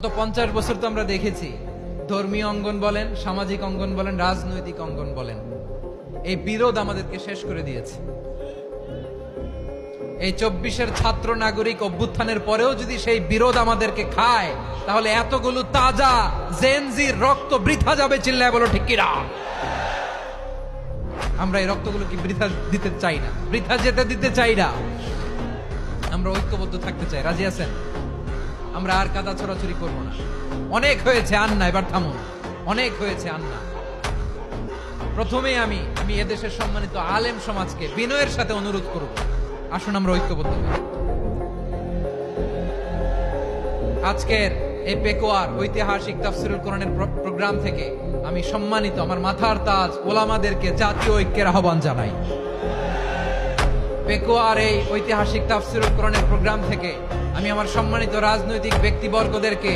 তো 50 বছর তো আমরা দেখেছি, ধর্মীয় অঙ্গন বলেন, সামাজিক অঙ্গন বলেন, রাজনৈতিক অঙ্গন বলেন, এই বিরোধ আমাদেরকে শেষ করে দিয়েছে। এই 24-এর ছাত্র নাগরিক অভ্যুত্থানের পরেও যদি সেই বিরোধ আমাদেরকে খায়, তাহলে এতগুলো তাজা জেনজির রক্ত বৃথা যাবে। চিল্লায় বলো ঠিক কিনা? আমরা এই রক্তগুলো কি বৃথা দিতে চাই না, বৃথা যেতে দিতে চাই না। আমরা ঐক্যবদ্ধ থাকতে চাই। রাজি আছেন? আমরা আর কাদা ছড়াছড়ি করবো না। অনেক হয়েছে আন্না, এবার থামুন। অনেক হয়েছে আন্না। প্রথমে আমি এদেশের সম্মানিত আলেম সমাজকে বিনয়ের সাথে অনুরোধ করব, আসুন আমরা ঐক্যবদ্ধ হই। আজকের এই পেকুয়ার ঐতিহাসিক তাফসীরুল কোরআনের প্রোগ্রাম থেকে আমি সম্মানিত আমার মাথার তাজ ওলামাদেরকে জাতীয় ঐক্যের আহ্বান জানাই। পেকুয়ার এই ঐতিহাসিক তাফসীরুল কোরআনের প্রোগ্রাম থেকে আমি আমার সম্মানিত রাজনৈতিক ব্যক্তিবর্গদেরকে